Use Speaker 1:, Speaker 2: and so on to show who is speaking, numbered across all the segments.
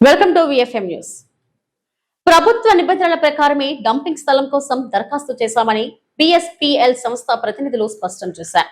Speaker 1: Welcome to VFM news. ప్రభుత్వ నిబంధనల ప్రకారమే డంపింగ్ స్థలం కోసం దరఖాస్తు చేశామని బిఎస్పిఎల్ సంస్థ ప్రతినిధులు స్పష్టం చేశారు.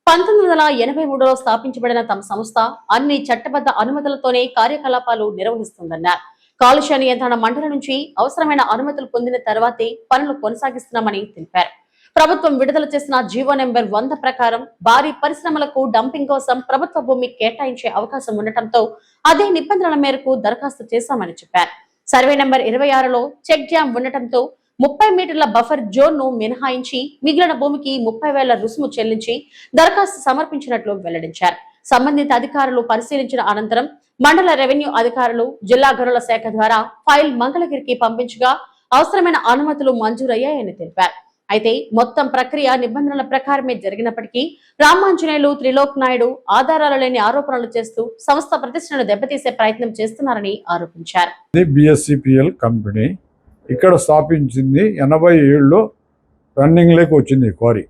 Speaker 1: 1983లో స్థాపించబడిన తమ సంస్థ అన్ని చట్టబద్ధ అనుమతులతోనే కార్యకలాపాలు నిర్వహిస్తుందన్నారు. కాలుష్య నియంత్రణ మండలి నుంచి అవసరమైన అనుమతులు పొందిన తర్వాతే పనులు కొనసాగిస్తున్నామని తెలిపారు. ప్రభుత్వం విడుదల చేసిన జీవో నెంబర్ 100 ప్రకారం భారీ పరిశ్రమలకు డంపింగ్ కోసం ప్రభుత్వ భూమి కేటాయించే అవకాశం ఉండటంతో అదే నిబంధనల మేరకు దరఖాస్తు చేశామని చెప్పారు. సర్వే నెంబర్ 26లో చెక్ డ్యాం ఉండటంతో 30 మీటర్ల బఫర్ జోన్ ను మినహాయించి మిగిలిన భూమికి 30,000 రుసుము చెల్లించి దరఖాస్తు సమర్పించినట్లు వెల్లడించారు. సంబంధిత అధికారులు పరిశీలించిన అనంతరం మండల రెవెన్యూ అధికారులు జిల్లా గనుల శాఖ ద్వారా ఫైల్ మంగళగిరికి పంపించగా అవసరమైన అనుమతులు మంజూరయ్యాయని తెలిపారు. అయితే మొత్తం ప్రక్రియ నిబంధనల ప్రకారమే జరిగినప్పటికీ రామాంజనేయులు, త్రిలోక్ నాయుడు ఆధారాలు లేని ఆరోపణలు చేస్తూ సంస్థ ప్రతిష్టను దెబ్బతీసే ప్రయత్నం చేస్తున్నారని ఆరోపించారు.
Speaker 2: బిఎస్సిపిఎల్ కంపెనీ ఇక్కడ స్థాపించింది 87లో రన్నింగ్ లేక వచ్చింది క్వారీ.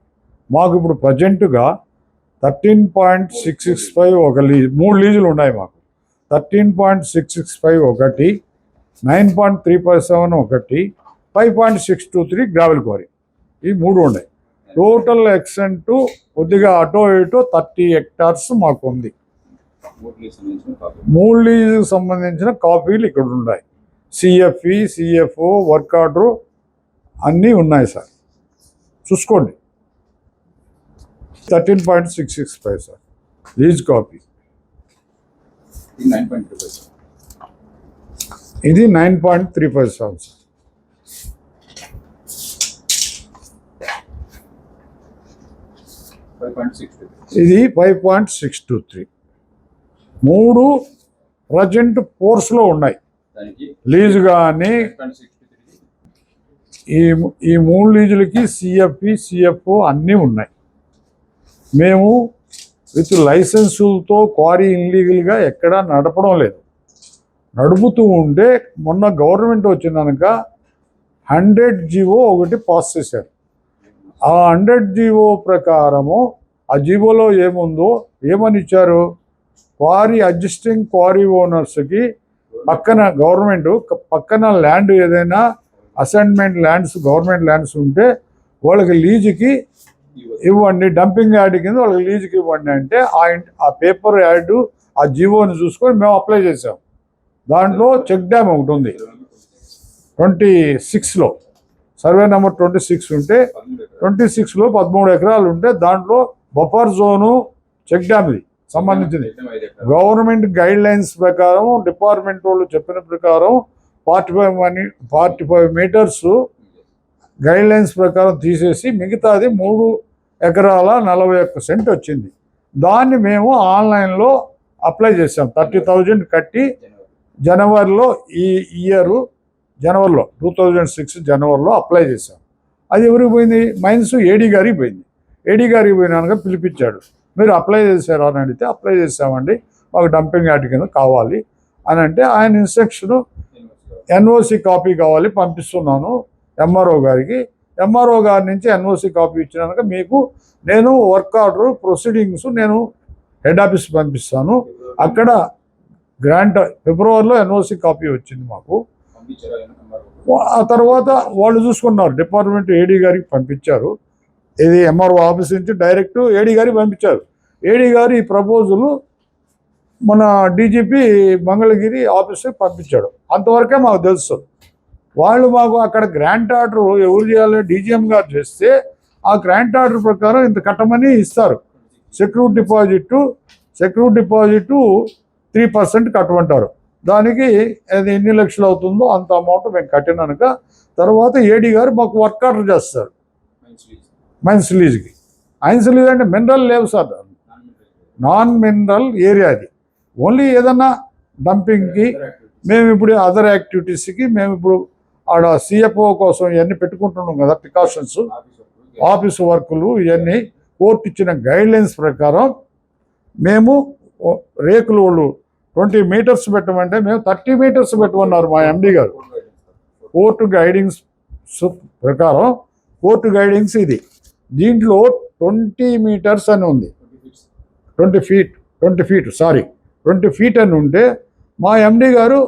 Speaker 2: మాకు ఇప్పుడు ప్రజెంట్గా 13.665 ఒక లీజ్, 3 లీజులు ఉన్నాయి మాకు. 13.665 ఒకటి, 9.357 ఒకటి, 5.623 గ్రావెల్ క్వారీ, ఈ 3 ఉన్నాయి. టోటల్ ఎక్స్టెంట్ కొద్దిగా అటో ఇటో 30 హెక్టార్స్ మాకు ఉంది. 3 లీజుకు సంబంధించిన కాపీలు ఇక్కడ ఉన్నాయి. సిఎఫ్ఈ, సిఎఫ్ఓ, వర్క్ ఆర్డరు అన్నీ ఉన్నాయి సార్, చూసుకోండి. 13.665 సార్ లీజ్ కాపీ. ఇది 9.357 సార్. ఇది 5.623. 3 ప్రజెంట్ ఫోర్స్లో ఉన్నాయి లీజు. కానీ ఈ 3 లీజులకి సిఎఫ్ఈ, సిఎఫ్ఓ అన్నీ ఉన్నాయి. మేము విత్ లైసెన్సులతో క్వారీ ఇన్లీగల్గా ఎక్కడా నడపడం లేదు. నడుపుతూ ఉంటే మొన్న గవర్నమెంట్ వచ్చినాక 100 జీవో ఒకటి పాస్ చేశారు. ఆ 100 జీవో ప్రకారము ఆ జీవోలో ఏముందో ఏమని ఇచ్చారు, క్వారీ అడ్జస్టింగ్ క్వారీ ఓనర్స్కి పక్కన గవర్నమెంట్ పక్కన ల్యాండ్ ఏదైనా అసైన్మెంట్ ల్యాండ్స్, గవర్నమెంట్ ల్యాండ్స్ ఉంటే వాళ్ళకి లీజుకి ఇవ్వండి, డంపింగ్ యార్డ్ కింద వాళ్ళకి లీజుకి ఇవ్వండి అంటే ఆ పేపర్ యాడ్ ఆ జీవోని చూసుకొని మేము అప్లై చేసాం. దాంట్లో చెక్ డ్యామ్ ఒకటి ఉంది 26లో, సర్వే నెంబర్ 26 ఉంటే 26లో 13 ఎకరాలు ఉంటే దాంట్లో బఫర్ జోను చెక్ డ్యామ్ ఇది సంబంధించింది. గవర్నమెంట్ గైడ్ లైన్స్ ప్రకారం డిపార్ట్మెంట్ వాళ్ళు చెప్పిన ప్రకారం 45 మీటర్స్ గైడ్ లైన్స్ ప్రకారం తీసేసి మిగతాది 3 ఎకరాల 41 సెంట్ వచ్చింది. దాన్ని మేము ఆన్లైన్లో అప్లై చేసాం. 30,000 కట్టి జనవరిలో, ఈ ఇయర్ జనవరిలో 2006 జనవరిలో అప్లై చేశాం. అది ఎవరికి పోయింది, మైన్స్ ఏడీ గారికి పోయింది. ఏడీ గారికి పోయినాక పిలిపించాడు, మీరు అప్లై చేశారా అని అడిగితే అప్లై చేసామండి, మాకు డంపింగ్ యార్డ్ కింద కావాలి అని అంటే ఆయన ఇన్స్ట్రక్షన్ ఎన్ఓసి కాపీ కావాలి, పంపిస్తున్నాను ఎంఆర్ఓ గారికి. ఎంఆర్ఓ గారి నుంచి ఎన్ఓసి కాపీ ఇచ్చినాక మీకు నేను వర్క్ ఆర్డర్ ప్రొసీడింగ్స్ నేను హెడ్ ఆఫీస్ పంపిస్తాను. అక్కడ గ్రాంట్ ఫిబ్రవరిలో ఎన్ఓసి కాపీ వచ్చింది మాకు. ఆ తర్వాత వాళ్ళు చూసుకున్నారు, డిపార్ట్మెంట్ ఏడీ గారికి పంపించారు. ఇది ఎంఆర్ఓ ఆఫీస్ నుంచి డైరెక్ట్ ఏడీ గారికి పంపించారు. ఏడీ గారు ఈ ప్రపోజల్ మన డీజీపీ మంగళగిరి ఆఫీస్కి పంపించాడు. అంతవరకే మాకు తెలుసు. వాళ్ళు మాకు అక్కడ గ్రాంట్ ఆర్డర్ ఎవరు చేయాలి, డీజీఎం గారు చేస్తే ఆ గ్రాంట్ ఆర్డర్ ప్రకారం ఇంత కట్టమని ఇస్తారు. Security deposit 3% కట్టమంటారు. దానికి అది ఎన్ని లక్షలు అవుతుందో అంత అమౌంట్ మేము కట్టినాక తర్వాత ఏడీ గారు మాకు వర్క్ ఆర్డర్ చేస్తారు మైన్స్ లీజ్కి. మైన్స్ లీజ్ అంటే మినరల్ లేవు సార్, నాన్ మినరల్ ఏరియా. అది ఓన్లీ ఏదన్నా డంపింగ్కి మేము ఇప్పుడు అదర్ యాక్టివిటీస్కి మేము ఇప్పుడు ఆడ సిఎఫ్ఓ కోసం ఇవన్నీ పెట్టుకుంటున్నాం కదా, ప్రికాషన్స్, ఆఫీస్ వర్కులు ఇవన్నీ కోర్టు ఇచ్చిన గైడ్లైన్స్ ప్రకారం మేము రేకులు వాళ్ళు 20 మీటర్స్ పెట్టమంటే మేము 30 మీటర్స్ పెట్టమన్నారు మా ఎండి గారు. కోర్టు గైడింగ్స్ ప్రకారం, కోర్టు గైడింగ్స్ ఇది. దీంట్లో 20 మీటర్స్ అని ఉంది, 20 ఫీట్ అని ఉంటే మా ఎండి గారు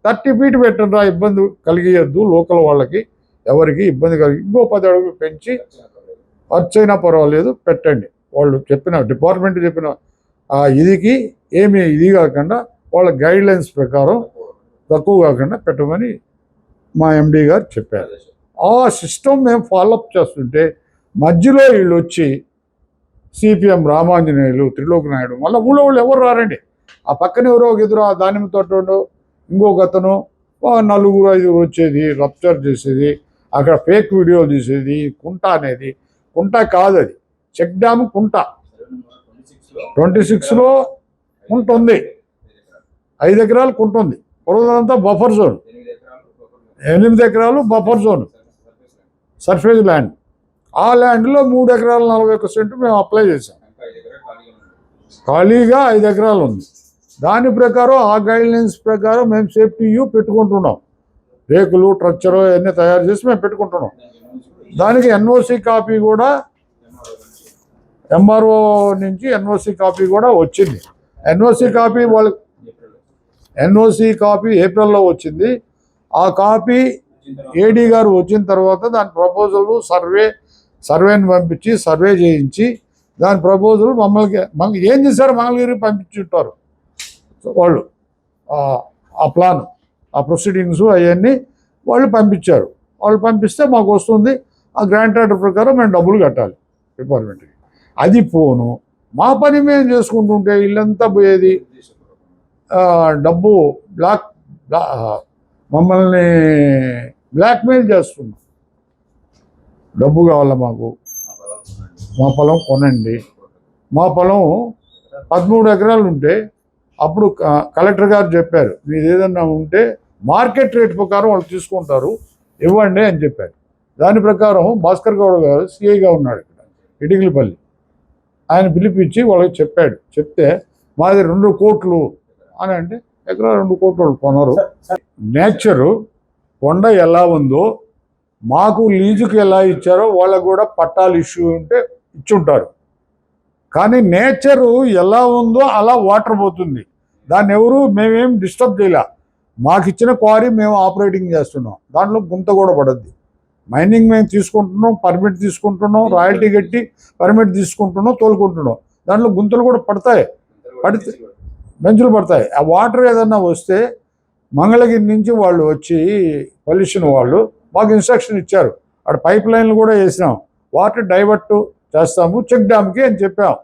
Speaker 2: 30 ఫీట్ పెట్టండి, ఇబ్బంది కలిగియద్దు లోకల్ వాళ్ళకి, ఎవరికి ఇబ్బంది కలిగి ఇంకో 10 అడుగులు పెంచి ఖర్చైనా పర్వాలేదు పెట్టండి. వాళ్ళు చెప్పిన డిపార్ట్మెంట్ చెప్పిన ఇదికి ఏమి ఇది కాకుండా వాళ్ళ గైడ్ లైన్స్ ప్రకారం తక్కువ కాకుండా పెట్టమని మా ఎండి గారు చెప్పారు. ఆ సిస్టమ్ మేము ఫాలోఅప్ చేస్తుంటే మధ్యలో వీళ్ళు వచ్చి సిపిఎం రామాంజనేయులు, త్రిలోక్ నాయుడు, మళ్ళీ ఊళ్ళో వాళ్ళు ఎవరు రారండి. ఆ పక్కన ఎవరో ఒక ఎదురు ఆ దానిమ్మ తోట ఇంకొక అతను 4-5 వచ్చేది, రప్చర్ చేసేది, అక్కడ ఫేక్ వీడియోలు తీసేది. కుంట అనేది కుంట కాదు, అది చెక్ డ్యామ్ కుంట. 26లో కుంట ఉంది, 5 ఎకరాలు కుంట ఉంది. పొరదంతా బఫర్ జోన్, 8 ఎకరాలు బఫర్ జోన్ సర్ఫేస్ ల్యాండ్. ఆ ల్యాండ్లో 3 ఎకరాల 41 సెంటు మేము అప్లై చేసాం. ఖాళీగా 5 ఎకరాలు ఉంది. దాని ప్రకారం ఆ గైడ్లైన్స్ ప్రకారం మేము సేఫ్టీ పెట్టుకుంటున్నాం. రేకులు, ట్రక్చరు అవన్నీ తయారు చేసి మేము పెట్టుకుంటున్నాం. దానికి ఎన్ఓసి కాపీ కూడా ఎంఆర్ఓ నుంచి ఎన్ఓసి కాపీ కూడా వచ్చింది. ఎన్ఓసి కాపీ ఏప్రిల్లో వచ్చింది. ఆ కాపీ ఏడీ గారు వచ్చిన తర్వాత దాని ప్రపోజల్ సర్వేని పంపించి సర్వే చేయించి దాని ప్రపోజల్ మమ్మల్ని ఏం చేశారు, మంగళగిరి పంపించుంటారు వాళ్ళు. ఆ ప్లాన్, ఆ ప్రొసీడింగ్స్ అవన్నీ వాళ్ళు పంపించారు. వాళ్ళు పంపిస్తే మాకు వస్తుంది. ఆ గ్రాంట్ ఆర్డర్ ప్రకారం మేము డబ్బులు కట్టాలి డిపార్ట్మెంట్కి. అది పోను మా పని మేము చేసుకుంటుంటే ఇల్లంతా పోయేది. డబ్బు మమ్మల్ని బ్లాక్మెయిల్ చేస్తున్నాం. డబ్బు కావాలా మాకు, మా పొలం కొనండి. మా పొలం 13 ఎకరాలు ఉంటే అప్పుడు కలెక్టర్ గారు చెప్పారు, మీరు ఏదన్నా ఉంటే మార్కెట్ రేట్ ప్రకారం వాళ్ళు తీసుకుంటారు, ఇవ్వండి అని చెప్పారు. దాని ప్రకారం భాస్కర్ గౌడ్ గారు సిఐగా ఉన్నాడు ఇక్కడ ఇటికిలిపల్లి, ఆయన పిలిపించి వాళ్ళకి చెప్పాడు. చెప్తే మాది 2 కోట్లు అని అంటే ఎకరా 2 కోట్లు వాళ్ళు కొనరు. నేచరు కొండ ఎలా ఉందో మాకు లీజుకి ఎలా ఇచ్చారో వాళ్ళకు కూడా పట్టాలు ఇష్యూ ఉంటే ఇచ్చుంటారు. కానీ నేచరు ఎలా ఉందో అలా వాటర్ పోతుంది. దాన్ని మేమేం డిస్టర్బ్ చేయలే. మాకు ఇచ్చిన క్వారీ మేము ఆపరేటింగ్ చేస్తున్నాం. దాంట్లో గుంత కూడా పడద్ది. మైనింగ్ మేము తీసుకుంటున్నాం, పర్మిట్ తీసుకుంటున్నాం, రాయల్టీ కట్టి పర్మిట్ తీసుకుంటున్నాం, తోలుకుంటున్నాం. దాంట్లో గుంతలు కూడా పడితే బెంచులు పడతాయి. ఆ వాటర్ ఏదన్నా వస్తే మంగళగిరి నుంచి వాళ్ళు వచ్చి పొల్యూషన్ వాళ్ళు మాకు ఇన్స్ట్రక్షన్ ఇచ్చారు. అక్కడ పైప్ లైన్లు కూడా వేసినాం, వాటర్ డైవర్ట్ చేస్తాము చెక్ డ్యామ్కి అని చెప్పాం.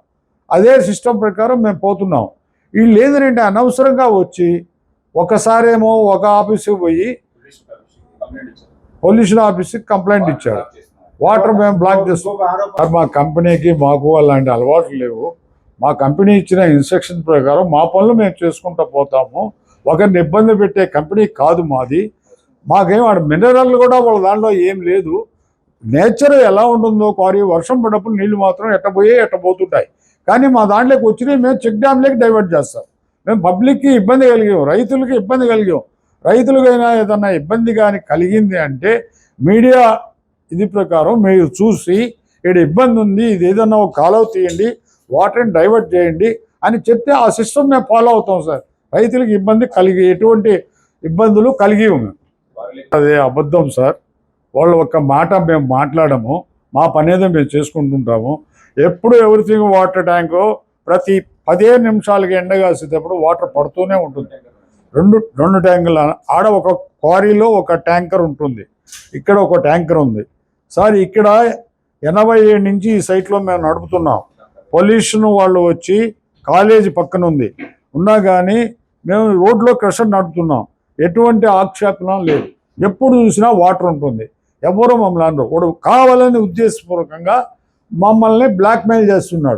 Speaker 2: అదే సిస్టమ్ ప్రకారం మేము పోతున్నాం. వీళ్ళు ఏంటంటే అనవసరంగా వచ్చి ఒకసారేమో ఒక ఆఫీస్కి పోయి పొల్యూషన్ ఆఫీస్కి కంప్లైంట్ ఇచ్చారు. వాటర్ మేము బ్లాక్ చేస్తాం. మా కంపెనీకి మాకు అలాంటి అలవాట్లు లేవు. మా కంపెనీ ఇచ్చిన ఇన్స్ట్రక్షన్ ప్రకారం మా పనులు మేము చేసుకుంటూ పోతాము. ఒకరిని ఇబ్బంది పెట్టే కంపెనీ కాదు మాది. మాకేం మినరల్ కూడా వాళ్ళ దాంట్లో ఏం లేదు. నేచర్ ఎలా ఉంటుందో క్వారీ, వర్షం పడ్డప్పుడు నీళ్లు మాత్రం ఎట్టబోతుంటాయి. కానీ మా దాంట్లోకి వచ్చినాయి మేము చెక్ డ్యామ్లోకి డైవర్ట్ చేస్తాం. మేము పబ్లిక్కి ఇబ్బంది కలిగాం, రైతులకి ఇబ్బంది కలిగాం. రైతులకైనా ఏదన్నా ఇబ్బంది కానీ కలిగింది అంటే మీడియా ఇది ప్రకారం మీరు చూసి ఇక్కడ ఇబ్బంది ఉంది, ఇది ఏదన్నా ఒక కాలువ తీయండి, వాటర్ని డైవర్ట్ చేయండి అని చెప్తే ఆ సిస్టమ్ మేము ఫాలో అవుతాం సార్. రైతులకు ఎటువంటి ఇబ్బందులు కలిగి ఉన్నాయి. అదే అబద్ధం సార్. వాళ్ళు ఒక్క మాట మేము మాట్లాడము, మా పని ఏదో మేము చేసుకుంటుంటాము. ఎప్పుడు ఎవ్రీథింగ్ వాటర్ ట్యాంకు ప్రతి 15 నిమిషాలకి ఎండగాసేటప్పుడు వాటర్ పడుతూనే ఉంటుంది. రెండు ట్యాంకుల ఆడ ఒక క్వారీలో ఒక ట్యాంకర్ ఉంటుంది, ఇక్కడ ఒక ట్యాంకర్ ఉంది సార్. ఇక్కడ 87 నుంచి ఈ సైట్లో మేము నడుపుతున్నాం. పొల్యూషన్ వాళ్ళు వచ్చి కాలేజీ పక్కన ఉన్నా కానీ మేము రోడ్లో క్రషర్ నడుపుతున్నాం. ఎటువంటి ఆక్షేపణ లేదు. ఎప్పుడు చూసినా వాటర్ ఉంటుంది. ఎవరు మమ్మల్ని అనరు. వాడు కావాలని ఉద్దేశపూర్వకంగా మమ్మల్ని బ్లాక్మెయిల్ చేస్తున్నాడు.